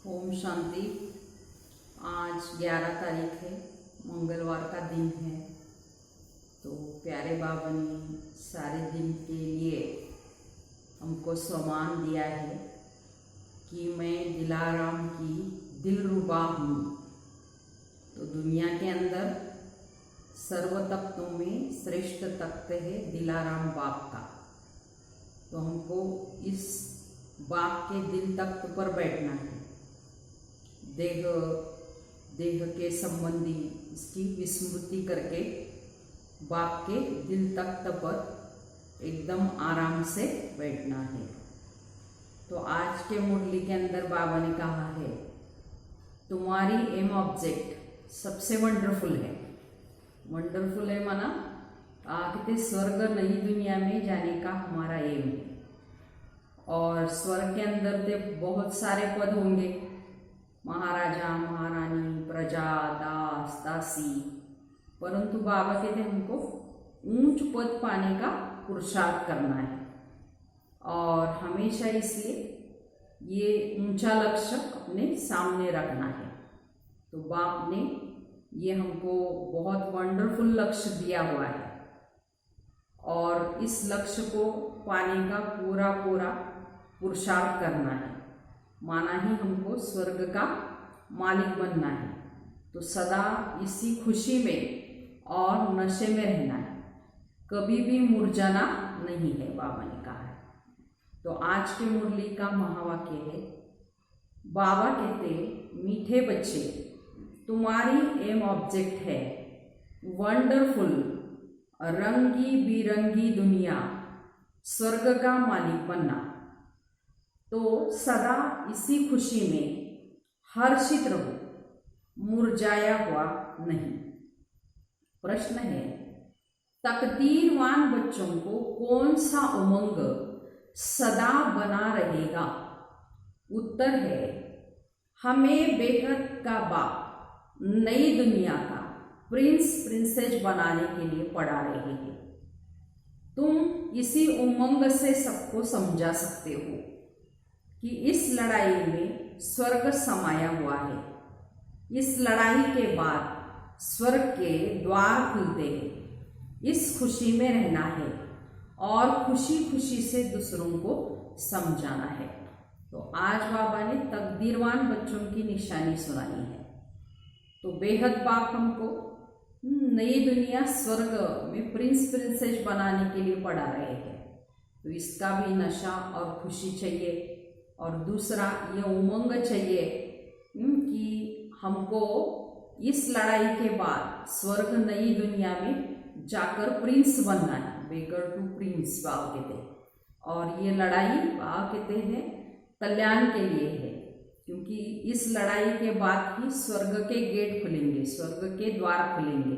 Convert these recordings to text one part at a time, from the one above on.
ओम शांति। आज 11 तारीख है, मंगलवार का दिन है। तो प्यारे बाबा ने सारे दिन के लिए हमको सम्मान दिया है कि मैं दिलाराम की दिलरुबा हूँ। तो दुनिया के अंदर सर्व तख्तों में श्रेष्ठ तख्त है दिलाराम बाप का। तो हमको इस बाप के दिल तख्त पर बैठना है। देह के संबंधी इसकी विस्मृति करके बाप के दिल तख्त पर एकदम आराम से बैठना है। तो आज के मुरली के अंदर बाबा ने कहा है, तुम्हारी एम ऑब्जेक्ट सबसे वंडरफुल है। वंडरफुल है माना कहते स्वर्ग नई दुनिया में जाने का हमारा एम है। और स्वर्ग के अंदर तो बहुत सारे पद होंगे, महाराजा महारानी, प्रजा, दास दासी, परंतु बाबा कहते हमको ऊंच पद पाने का पुरुषार्थ करना है। और हमेशा इसलिए ये ऊंचा लक्ष्य अपने सामने रखना है। तो बाप ने ये हमको बहुत वंडरफुल लक्ष्य दिया हुआ है और इस लक्ष्य को पाने का पूरा पुरुषार्थ करना है। माना ही हमको स्वर्ग का मालिक बनना है। तो सदा इसी खुशी में और नशे में रहना है, कभी भी मुरझाना नहीं है, बाबा ने कहा है। तो आज के मुरली का महावाक्य है, बाबा कहते मीठे बच्चे तुम्हारी एम ऑब्जेक्ट है वंडरफुल रंगी बिरंगी दुनिया, स्वर्ग का मालिक बनना। तो सदा इसी खुशी में हर्षित रहो, मुरझाया हुआ नहीं। प्रश्न है, तकदीरवान बच्चों को कौन सा उमंग सदा बना रहेगा? उत्तर है, हमें बेहद का बाप नई दुनिया का प्रिंस प्रिंसेस बनाने के लिए पढ़ा रहे हैं। तुम इसी उमंग से सबको समझा सकते हो कि इस लड़ाई में स्वर्ग समाया हुआ है। इस लड़ाई के बाद स्वर्ग के द्वार खुलते हैं। इस खुशी में रहना है और खुशी खुशी से दूसरों को समझाना है। तो आज बाबा ने तकदीरवान बच्चों की निशानी सुनाई है। तो बेहद बाप हमको नई दुनिया स्वर्ग में प्रिंस प्रिंसेस बनाने के लिए पढ़ा रहे हैं। तो इसका भी नशा और खुशी चाहिए। और दूसरा ये उमंग चाहिए कि हमको इस लड़ाई के बाद स्वर्ग नई दुनिया में जाकर प्रिंस बनना है, बेगर टू प्रिंस बाबा कहते हैं। और ये लड़ाई बाबा कहते हैं कल्याण के लिए है, क्योंकि इस लड़ाई के बाद ही स्वर्ग के गेट खुलेंगे, स्वर्ग के द्वार खुलेंगे।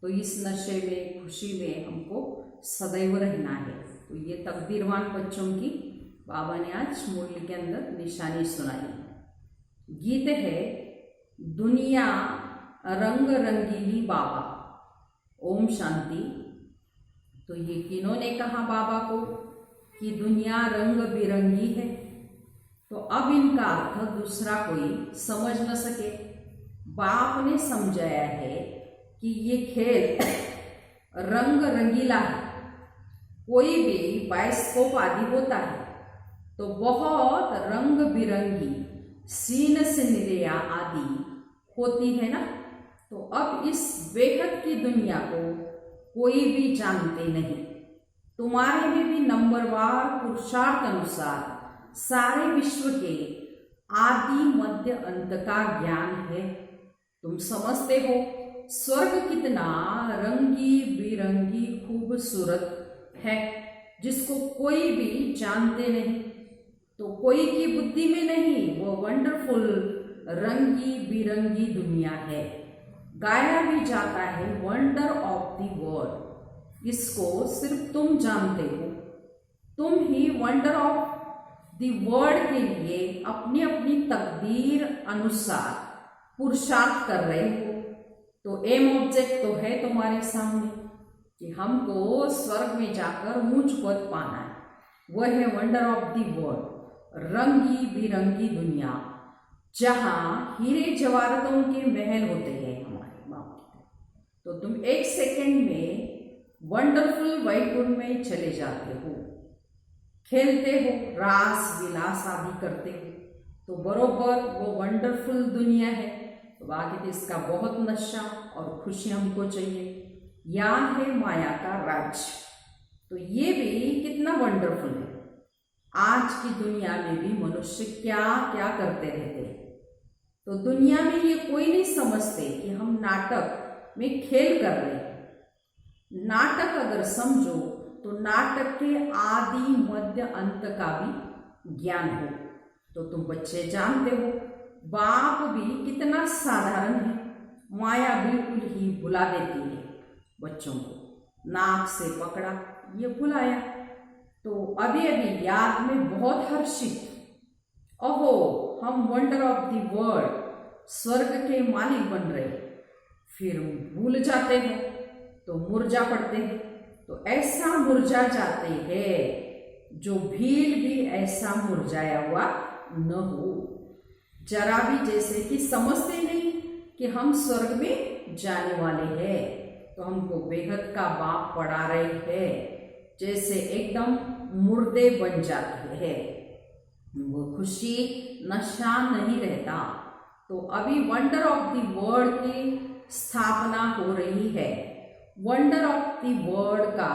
तो इस नशे में खुशी में हमको सदैव रहना है। तो ये तकदीरवान बच्चों की बाबा ने आज मुरली के अंदर निशानी सुनाई। गीत है, दुनिया रंग रंगीली बाबा। ओम शांति। तो ये किन्होंने कहा बाबा को कि दुनिया रंग बिरंगी है? तो अब इनका अर्थ दूसरा कोई समझ न सके। बाप ने समझाया है कि ये खेल रंग रंगीला है। कोई भी बाइस्कोप आदि होता है तो बहुत रंग बिरंगी सीन सिनरिया आदि होती है ना। तो अब इस बेहद की दुनिया को कोई भी जानते नहीं। तुम्हारे में भी नंबरवार पुरुषार्थ अनुसार सारे विश्व के आदि मध्य अंत का ज्ञान है। तुम समझते हो स्वर्ग कितना रंगी बिरंगी खूबसूरत है, जिसको कोई भी जानते नहीं। तो कोई की बुद्धि में नहीं, वो वंडरफुल रंगी बिरंगी दुनिया है। गाया भी जाता है वंडर ऑफ द वर्ल्ड। इसको सिर्फ तुम जानते हो। तुम ही वंडर ऑफ द वर्ल्ड के लिए अपनी अपनी तकदीर अनुसार पुरुषार्थ कर रहे हो। तो एम ऑब्जेक्ट तो है तुम्हारे सामने कि हमको स्वर्ग में जाकर ऊंच पद पाना है। वह है वंडर ऑफ द वर्ल्ड, रंगी बिरंगी दुनिया, जहां हीरे जवाहरातों के महल होते हैं हमारे बाप के, तो तुम 1 सेकेंड में वंडरफुल वैकुंठ में चले जाते हो, खेलते हो, रास विलास आदि करते हो, तो बरोबर वो वंडरफुल दुनिया है। तो बाकी तो इसका बहुत नशा और खुशी हमको चाहिए। यहाँ है माया का राज्य, तो ये भी कितना वंडरफुल है। आज की दुनिया में भी मनुष्य क्या क्या करते रहते हैं, तो दुनिया में ये कोई नहीं समझते कि हम नाटक में खेल कर रहे हैं। नाटक अगर समझो तो नाटक के आदि मध्य अंत का भी ज्ञान हो। तो तुम बच्चे जानते हो, बाप भी कितना साधारण है, माया बिल्कुल ही भुला देती है बच्चों को। नाक से पकड़ा, ये भुलाया, तो अभी अभी याद में बहुत हर्षित, ओहो हम वंडर ऑफ द वर्ल्ड, स्वर्ग के मालिक बन रहे, फिर भूल जाते हैं तो मुरझा पड़ते हैं। तो ऐसा मुरझा जाते हैं जो भील भी ऐसा मुरझाया हुआ न हो, जरा भी जैसे कि समझते नहीं कि हम स्वर्ग में जाने वाले हैं, तो हमको बेहद का बाप पढ़ा रहे हैं, जैसे एकदम मुर्दे बन जाते हैं। वो खुशी नशा नहीं रहता। तो अभी वंडर ऑफ द वर्ल्ड की स्थापना हो रही है। वंडर ऑफ द वर्ल्ड का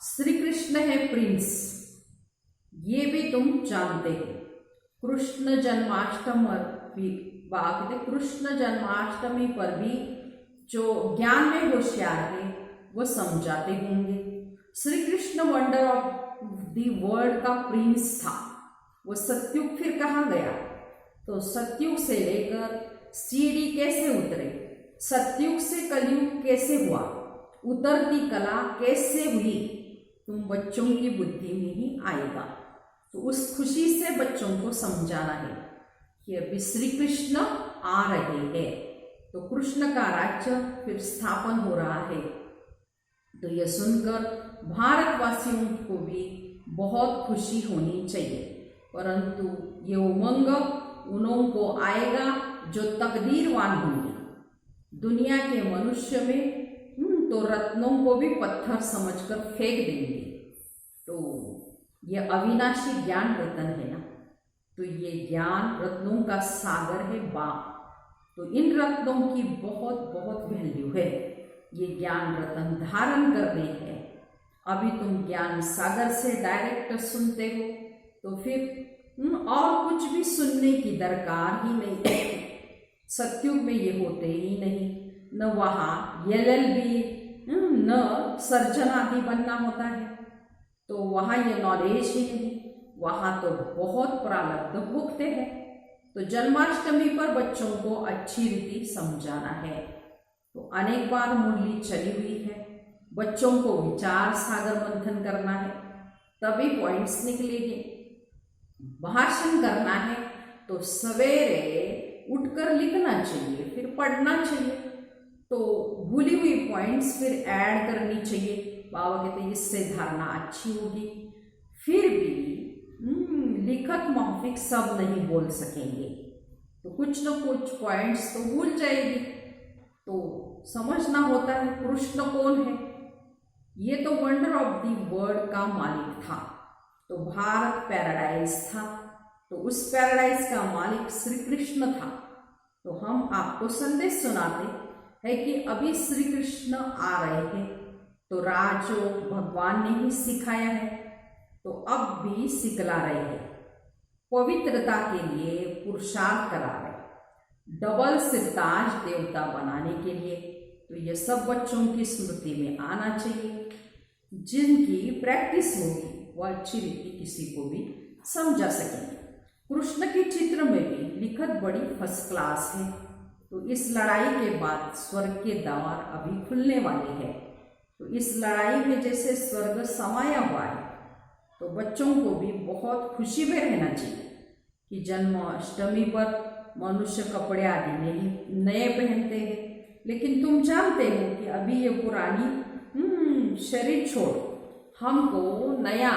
श्री कृष्ण है प्रिंस, ये भी तुम जानते हो। कृष्ण जन्माष्टमी कृष्ण जन्माष्टमी पर भी जो ज्ञान में होशियार है वो समझाते होंगे। Shri Krishna wonder of the world का प्रिंस था। वो सत्युग फिर कहाँ गया, तो सत्युग से लेकर सीढ़ी कैसे उतरे, सत्युग से कलयुग कैसे हुआ, उतरती कला कैसे हुई, तुम बच्चों की बुद्धि में ही आएगा। तो उस खुशी से बच्चों को समझाना है कि अभी श्री कृष्ण आ रहे हैं, तो कृष्ण का राज्य फिर स्थापन हो रहा है। तो यह सुनकर भारतवासियों को भी बहुत खुशी होनी चाहिए, परंतु ये उमंग उन्हों को आएगा जो तकदीरवान होंगे। दुनिया के मनुष्य में तो रत्नों को भी पत्थर समझकर फेंक देंगे। तो ये अविनाशी ज्ञान रत्न है ना, तो ये ज्ञान रत्नों का सागर है बाप। तो इन रत्नों की बहुत बहुत वैल्यू है। ये ज्ञान रत्न धारण करने हैं। अभी तुम ज्ञान सागर से डायरेक्ट सुनते हो, तो फिर और कुछ भी सुनने की दरकार ही नहीं। सत्युग में ये होते ही नहीं, न वहाँ LLB न सर्जन आदि बनना होता है, तो वहाँ ये नॉलेज ही नहीं। वहाँ तो बहुत प्रारब्ध भुगते हैं। तो जन्माष्टमी पर बच्चों को अच्छी रीति समझाना है। तो अनेक बार मुरली चली हुई है, बच्चों को विचार सागर मंथन करना है, तभी पॉइंट्स निकलेंगे। भाषण करना है तो सवेरे उठकर लिखना चाहिए, फिर पढ़ना चाहिए, तो भूली हुई पॉइंट्स फिर ऐड करनी चाहिए। बाबा कहते हैं इससे धारणा अच्छी होगी। फिर भी लिखत मौखिक सब नहीं बोल सकेंगे, तो कुछ न कुछ पॉइंट्स तो भूल जाएगी। तो समझना होता है कृष्ण कौन है। ये तो वंडर ऑफ द वर्ल्ड का मालिक था। तो भारत पैराडाइज था, तो उस पैराडाइज का मालिक श्री कृष्ण था। तो हम आपको संदेश सुनाते है कि अभी श्री कृष्ण आ रहे हैं, तो राजयोग भगवान ने ही सिखाया है, तो अब भी सिखला रहे हैं। पवित्रता के लिए पुरुषार्थ करा रहे, डबल सिरताज देवता बनाने के लिए। तो ये सब बच्चों की स्मृति में आना चाहिए। जिनकी प्रैक्टिस होगी वह अच्छी रीति किसी को भी समझा सकेंगे। कृष्ण के चित्र में भी लिखत बड़ी फर्स्ट क्लास है। तो इस लड़ाई के बाद स्वर्ग के द्वार अभी खुलने वाले हैं। तो इस लड़ाई में जैसे स्वर्ग समाया हुआ है, तो बच्चों को भी बहुत खुशी में रहना चाहिए कि जन्माष्टमी पर मनुष्य कपड़े आदि नहीं नए पहनते हैं, लेकिन तुम जानते हो कि अभी ये पुरानी शरीर छोड़ हमको नया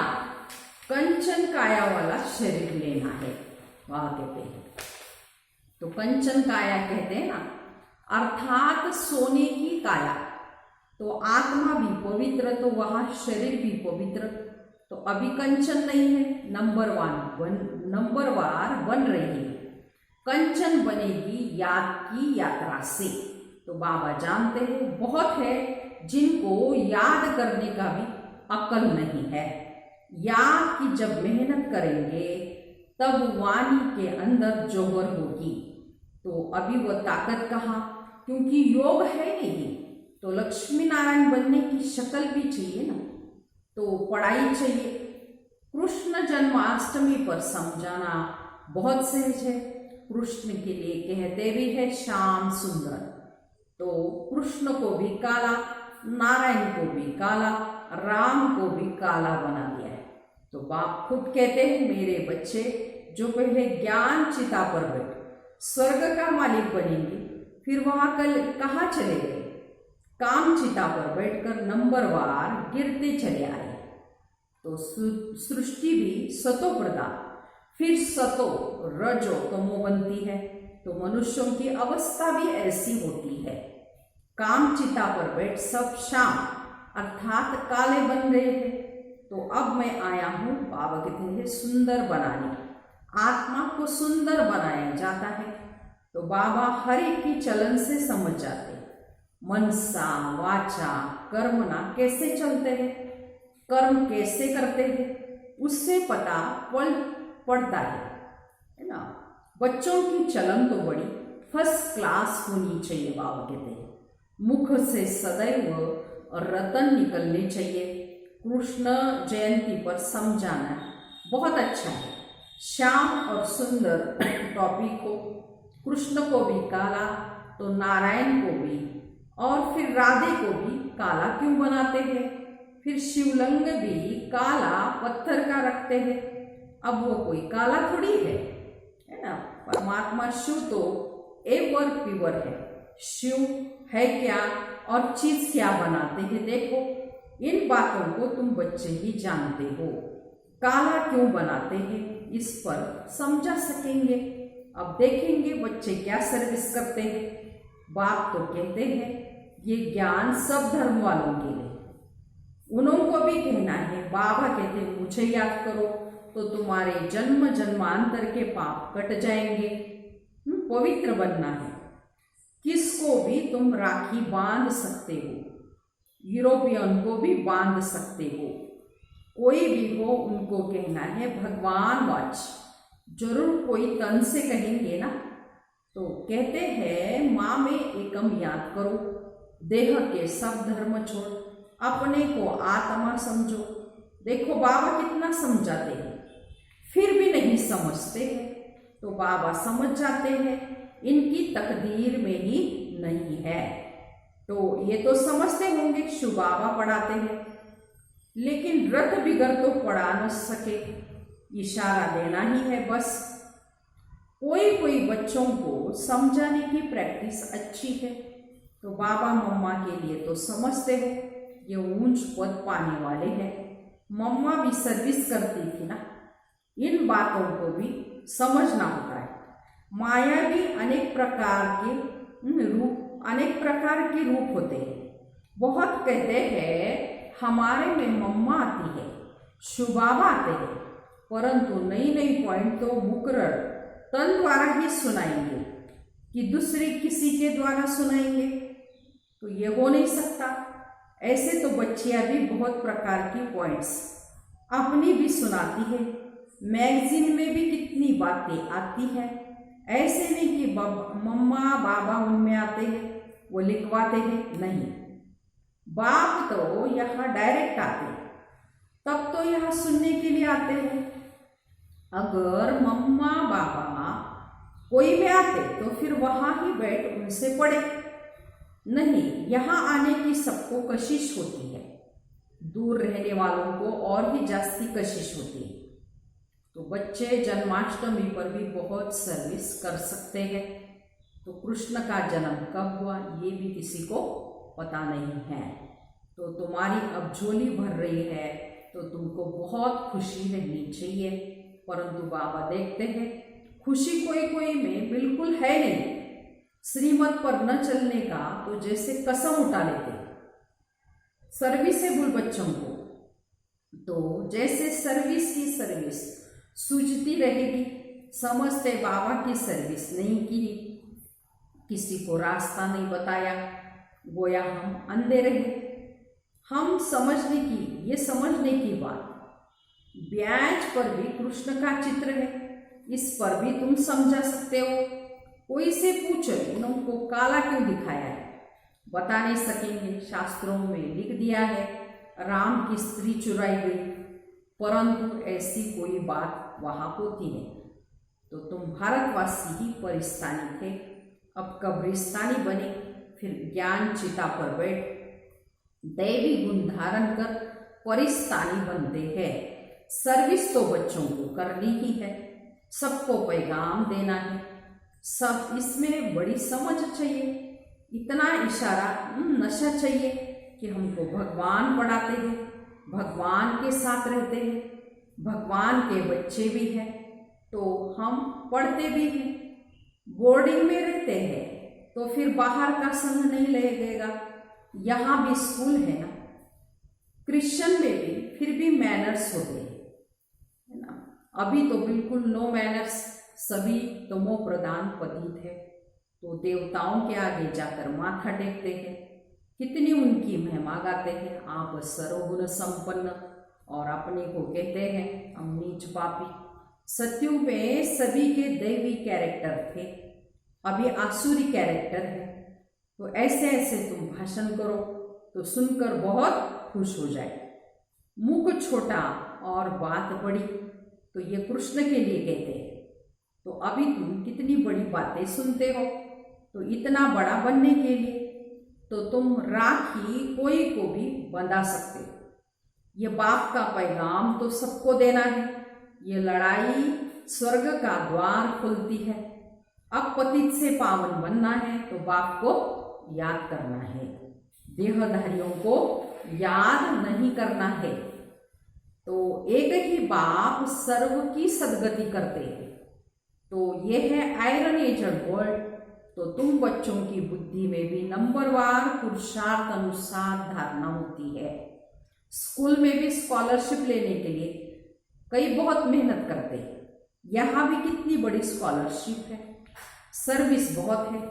कंचन काया वाला शरीर लेना है। वह कहते हैं तो कंचन काया कहते हैं ना, अर्थात सोने की काया। तो आत्मा भी पवित्र तो वहां शरीर भी पवित्र। तो अभी कंचन नहीं है, नंबरवार बन रही है। कंचन बनेगी याद की यात्रा से। तो बाबा जानते हैं बहुत है जिनको याद करने का भी अकल नहीं है। याद की जब मेहनत करेंगे तब वाणी के अंदर जोहर होगी। तो अभी वो ताकत कहाँ, क्योंकि योग है नहीं। तो लक्ष्मी नारायण बनने की शक्ल भी चाहिए ना, तो पढ़ाई चाहिए। कृष्ण जन्माष्टमी पर समझाना बहुत सहज है। कृष्ण के लिए कहते भी है श्याम सुंदर। तो कृष्ण को भी काला, नारायण को भी काला, राम को भी काला बना दिया है। तो बाप खुद कहते हैं मेरे बच्चे जो पहले ज्ञान चिता पर बैठ स्वर्ग का मालिक बनेंगे, फिर वहां कल कहाँ चले गए, काम चिता पर बैठकर नंबरवार गिरते चले आए। तो सृष्टि भी सतो प्रधान, फिर सतो रजो तमो बनती है। तो मनुष्यों की अवस्था भी ऐसी होती है। काम चिता पर बैठ सब शाम अर्थात काले बन रहे थे। तो अब मैं आया हूं, बाबा कहते हैं सुंदर बनाने। आत्मा को सुंदर बनाया जाता है। तो बाबा हर एक की चलन से समझ जाते, मनसा वाचा कर्मना कैसे चलते हैं, कर्म कैसे करते हैं, उससे पता पड़ता है ना। बच्चों की चलन तो बड़ी फर्स्ट क्लास होनी चाहिए। बाबा कहते हैं मुख से सदैव रतन निकलने चाहिए। कृष्ण जयंती पर समझाना बहुत अच्छा है। श्याम और सुंदर टॉपिक को, कृष्ण को भी काला तो नारायण को भी, और फिर राधे को भी काला क्यों बनाते हैं। फिर शिवलिंग भी काला पत्थर का रखते हैं। अब वो कोई काला थोड़ी है ना। परमात्मा शिव तो एवर प्योर है। शिव है क्या और चीज क्या बनाते हैं, देखो इन बातों को तुम बच्चे ही जानते हो। काला क्यों बनाते हैं इस पर समझा सकेंगे। अब देखेंगे बच्चे क्या सर्विस करते हैं। बाप तो कहते हैं ये ज्ञान सब धर्म वालों के लिए, उनको भी कहना है। बाबा कहते हैं मुझे याद करो तो तुम्हारे जन्म जन्मांतर के पाप कट जाएंगे। पवित्र बनना है। किसको भी तुम राखी बांध सकते हो, यूरोपियन को भी बांध सकते हो, कोई भी हो उनको कहना है भगवान वाच। जरूर कोई तन से कहेंगे ना। तो कहते हैं माँ में एकम याद करो, देह के सब धर्म छोड़, अपने को आत्मा समझो। देखो बाबा कितना समझाते हैं, फिर भी नहीं समझते हैं। तो बाबा समझ जाते हैं इनकी तकदीर में ही नहीं है। तो ये तो समझते होंगे शिव बाबा पढ़ाते हैं, लेकिन रट बिगर तो पढ़ा न सके, इशारा देना ही है बस। कोई बच्चों को समझाने की प्रैक्टिस अच्छी है। तो बाबा मम्मा के लिए तो समझते हो ये ऊंच पद पाने वाले हैं। मम्मा भी सर्विस करती थी ना। इन बातों को भी समझना होता है। माया भी अनेक प्रकार के रूप होते हैं। बहुत कहते हैं हमारे में मम्मा आती है, शिव बाबा आते हैं, परंतु नई पॉइंट तो मुकर्रर तन द्वारा ही सुनाएंगे कि दूसरे किसी के द्वारा सुनाएंगे। तो ये हो नहीं सकता। ऐसे तो बच्चियां भी बहुत प्रकार की पॉइंट्स अपनी भी सुनाती है। मैगजीन में भी कितनी बातें आती है। ऐसे नहीं कि मम्मा बाबा उनमें आते हैं वो लिखवाते हैं, नहीं। बाप तो यहाँ डायरेक्ट आते हैं, तब तो यहाँ सुनने के लिए आते हैं। अगर मम्मा बाबा कोई भी आते तो फिर वहाँ ही बैठ उनसे पढ़े, नहीं। यहाँ आने की सबको कशिश होती है, दूर रहने वालों को और भी जास्ती कशिश होती है। तो बच्चे जन्माष्टमी पर भी बहुत सर्विस कर सकते हैं। तो कृष्ण का जन्म कब हुआ ये भी किसी को पता नहीं है। तो तुम्हारी अब झोली भर रही है तो तुमको बहुत खुशी रहनी चाहिए, परंतु बाबा देखते हैं खुशी कोई कोई में बिल्कुल है नहीं। श्रीमत पर न चलने का तो जैसे कसम उठा लेते। सर्विसेबल बच्चों को तो जैसे सर्विस की सर्विस सूझती रहेगी, समझते बाबा की सर्विस नहीं की, किसी को रास्ता नहीं बताया, गोया हम अंधे रहे। हम समझने की, ये समझने की बात, ब्याज पर भी कृष्ण का चित्र है, इस पर भी तुम समझा सकते हो। कोई से पूछो इनको काला क्यों दिखाया है, बता नहीं सकेंगे। शास्त्रों में लिख दिया है राम की स्त्री चुराई गई, परंतु ऐसी कोई बात वहां होती नहीं। तो तुम भारतवासी ही परिस्तानी थे, अब कब्रिस्तानी बने, फिर ज्ञान चिता पर बैठ दैवी गुण धारण कर परिस्तानी बनते हैं। सर्विस तो बच्चों को करनी ही है, सबको पैगाम देना है, सब इसमें बड़ी समझ चाहिए। इतना इशारा नशा चाहिए कि हमको भगवान पढ़ाते हैं, भगवान के साथ रहते हैं, भगवान के बच्चे भी हैं, तो हम पढ़ते भी हैं। बोर्डिंग में रहते हैं तो फिर बाहर का संग नहीं लगेगा, यहाँ भी स्कूल है ना। क्रिश्चियन में भी फिर भी मैनर्स होते हैं, है ना। अभी तो बिल्कुल नो मैनर्स, सभी तमो प्रधान पतित है, तो देवताओं के आगे जाकर माथा टेकते हैं, कितनी उनकी महिमा गाते हैं। आप सर्वगुण संपन्न, और अपने को कहते हैं हम नीच पापी। सत्युग में सभी के दैवी कैरेक्टर थे, अभी आसुरी कैरेक्टर है। तो ऐसे ऐसे तुम भाषण करो तो सुनकर बहुत खुश हो जाए। मुख छोटा और बात बड़ी, तो ये कृष्ण के लिए कहते हैं। तो अभी तुम कितनी बड़ी बातें सुनते हो, तो इतना बड़ा बनने के लिए तो तुम राखी कोई को भी बंधा सकते हो। ये बाप का पैगाम तो सबको देना है। ये लड़ाई स्वर्ग का द्वार खोलती है। अब पतित से पावन बनना है तो बाप को याद करना है, देहधारियों को याद नहीं करना है। तो एक ही बाप सर्व की सदगति करते हैं। तो ये है आयरन एजड वर्ल्ड। तो तुम बच्चों की बुद्धि में भी नंबरवार पुरुषार्थ अनुसार धारणा होती है। स्कूल में भी स्कॉलरशिप लेने के लिए कई बहुत मेहनत करते हैं, यहाँ भी कितनी बड़ी स्कॉलरशिप है, सर्विस बहुत है।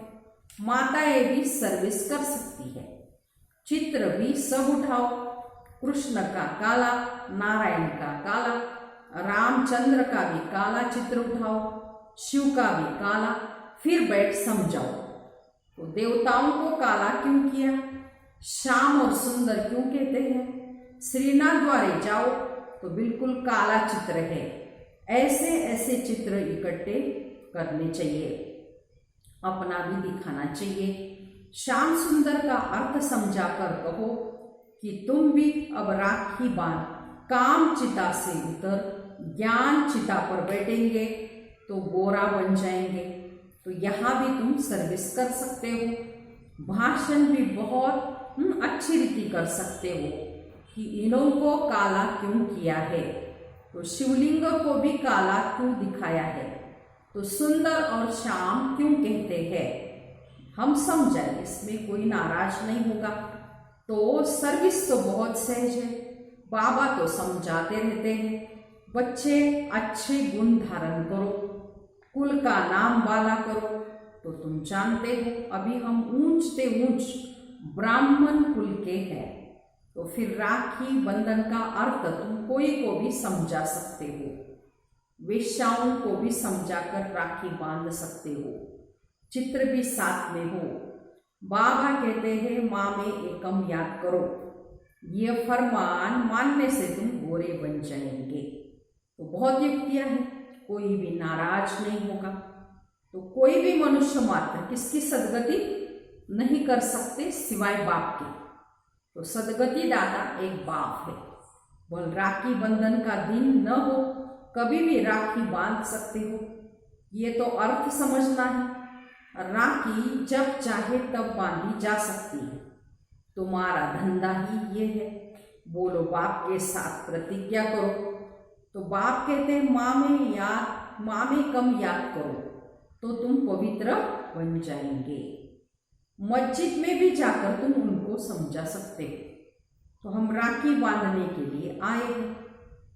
माताएं भी सर्विस कर सकती है। चित्र भी सब उठाओ, कृष्ण का काला, नारायण का काला, रामचंद्र का भी काला चित्र उठाओ, शिव का भी काला, फिर बैठ समझाओ। तो देवताओं को काला क्यों किया, श्याम और सुंदर क्यों कहते हैं। श्रीनाथ द्वारे जाओ तो बिल्कुल काला चित्र है। ऐसे ऐसे चित्र इकट्ठे करने चाहिए, अपना भी दिखाना चाहिए। श्याम सुंदर का अर्थ समझा कर कहो कि तुम भी अब राखी बांध काम चिता से उतर ज्ञान चिता पर बैठेंगे तो गोरा बन जाएंगे। तो यहाँ भी तुम सर्विस कर सकते हो। भाषण भी बहुत अच्छी रीति कर सकते हो कि इन्हों को काला क्यों किया है, तो शिवलिंग को भी काला क्यों दिखाया है, तो सुंदर और श्याम क्यों कहते हैं। हम समझाए, इसमें कोई नाराज नहीं होगा। तो सर्विस तो बहुत सहज है, बाबा तो समझाते रहते हैं। बच्चे अच्छे गुण धारण करो, कुल का नाम वाला करो। तो तुम जानते हो अभी हम ऊंचते ऊंच ब्राह्मण कुल के हैं, तो फिर राखी बंधन का अर्थ तुम कोई को भी समझा सकते हो। वेश्याओं को भी समझाकर राखी बांध सकते हो, चित्र भी साथ में हो। बाबा कहते हैं माँ में एकम याद करो, ये फरमान मानने से तुम गोरे बन जाएंगे। तो बहुत युक्तियां हैं, कोई भी नाराज नहीं होगा। तो कोई भी मनुष्य मात्र किसकी सदगति नहीं कर सकते सिवाय बाप के। तो सदगति दाता एक बाप है। बोल राखी बंधन का दिन न हो, कभी भी राखी बांध सकते हो, ये तो अर्थ समझना है। राखी जब चाहे तब बांधी जा सकती है, तुम्हारा धंधा ही ये है। बोलो बाप के साथ प्रतिज्ञा करो। तो बाप कहते हैं माँ में याद माँ में कम याद करो तो तुम पवित्र बन जाएंगे। मस्जिद में भी जाकर तुम उनको समझा सकते हो। तो हम राखी बांधने के लिए आए हैं,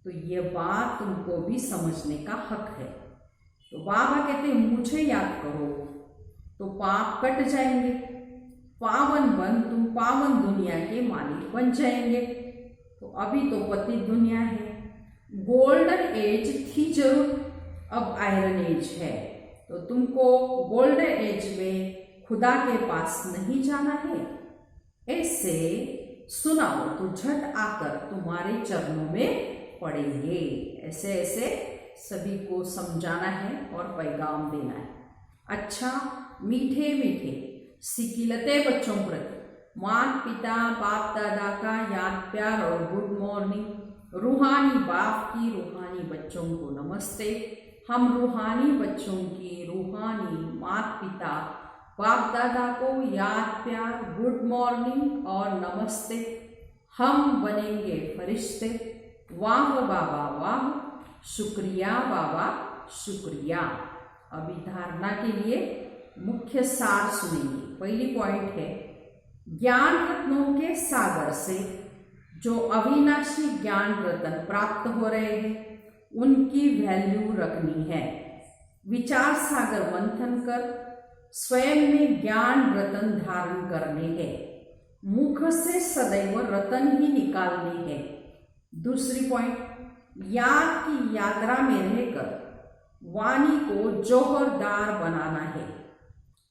तो ये बात तुमको भी समझने का हक है। तो बाबा कहते हैं मुझे याद करो तो पाप कट जाएंगे, पावन बन तुम पावन दुनिया के मालिक बन जाएंगे। तो अभी तो पति दुनिया है, गोल्डन एज थी जरूर, अब आयरन एज है। तो तुमको गोल्डन एज में खुदा के पास नहीं जाना है। ऐसे सुनाओ तो झट आकर तुम्हारे चरणों में पड़ेंगे। ऐसे ऐसे सभी को समझाना है और पैगाम देना है। अच्छा, मीठे मीठे सिकिलते बच्चों प्रति माता पिता बाप दादा का याद प्यार और गुड मॉर्निंग। रूहानी बाप की रूहानी बच्चों को नमस्ते। हम रूहानी बच्चों की रूहानी माता पिता बाप दादा को याद प्यार गुड मॉर्निंग और नमस्ते। हम बनेंगे फरिश्ते। वाह बाबा वाह, शुक्रिया बाबा शुक्रिया। अभी धारणा के लिए मुख्य सार सुनेंगे। पहली पॉइंट है, ज्ञान रत्नों के सागर से जो अविनाशी ज्ञान रत्न प्राप्त हो रहे हैं उनकी वैल्यू रखनी है। विचार सागर मंथन कर स्वयं में ज्ञान रतन धारण करने हैं। मुख से सदैव रतन ही निकालने हैं। दूसरी पॉइंट, याद की यात्रा में रहकर वाणी को जौहरदार बनाना है।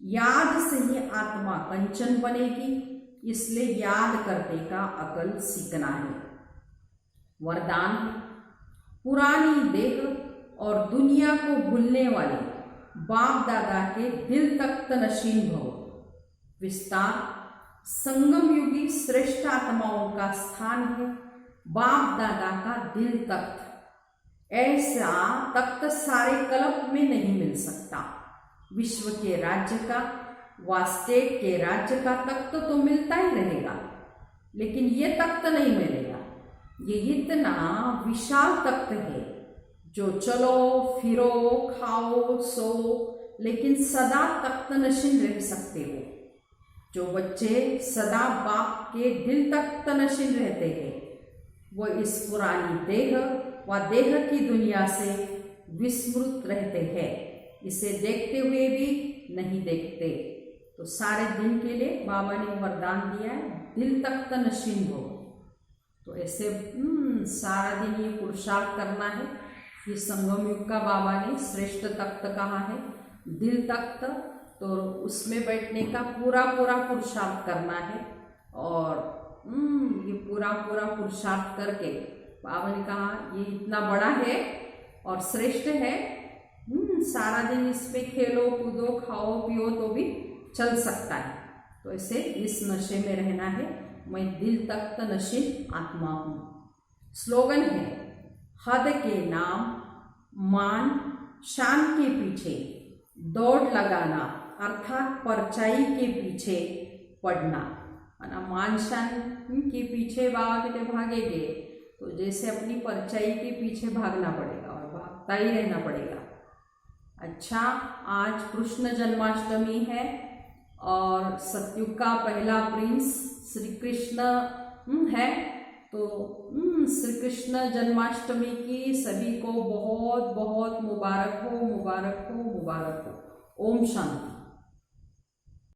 याद से ही आत्मा कंचन बनेगी, इसलिए याद करने का अकल सीखना है। वरदान, पुरानी देह और दुनिया को भूलने वाले बाप दादा के दिल तख्त नशीन भव। विस्तार, संगम युगी श्रेष्ठ आत्माओं का स्थान है बाप दादा का दिल तख्त। ऐसा तख्त सारे कल्प में नहीं मिल सकता। विश्व के राज्य का व स्टेट के राज्य का तख्त तो मिलता ही रहेगा, लेकिन ये तख्त नहीं मिलेगा। ये इतना विशाल तख्त है जो चलो फिरो खाओ सो लेकिन सदा तख्त नशीन रह सकते हो। जो बच्चे सदा बाप के दिल तख्त नशीन रहते हैं वो इस पुरानी देह व देह की दुनिया से विस्मृत रहते हैं, इसे देखते हुए भी नहीं देखते। तो सारे दिन के लिए बाबा ने वरदान दिया है, दिल तख्त नशीन हो। तो ऐसे सारा दिन ये पुरुषार्थ करना है। ये संगम युग का बाबा ने श्रेष्ठ तख्त कहा है, दिल तख्त। तो उसमें बैठने का पूरा पूरा पुरुषार्थ करना है। और ये पूरा पूरा पुरुषार्थ करके बाबा ने कहा ये इतना बड़ा है और श्रेष्ठ है, सारा दिन इस पे खेलो कूदो खाओ पियो तो भी चल सकता है। तो ऐसे इस नशे में रहना है। मैं दिल तख्त नशीन आत्मा हूँ। स्लोगन है, हद के नाम मान शान के पीछे दौड़ लगाना, अर्थात परछाई के पीछे पड़ना। है ना, मान शान के पीछे बाबा कहते भागेंगे तो जैसे अपनी परछाई के पीछे भागना पड़ेगा और भागता ही रहना पड़ेगा। अच्छा, आज कृष्ण जन्माष्टमी है और सतयुग का पहला प्रिंस श्री कृष्ण है। तो श्री कृष्ण जन्माष्टमी की सभी को बहुत बहुत मुबारक हो, मुबारक हो, मुबारक हो। ओम शांति।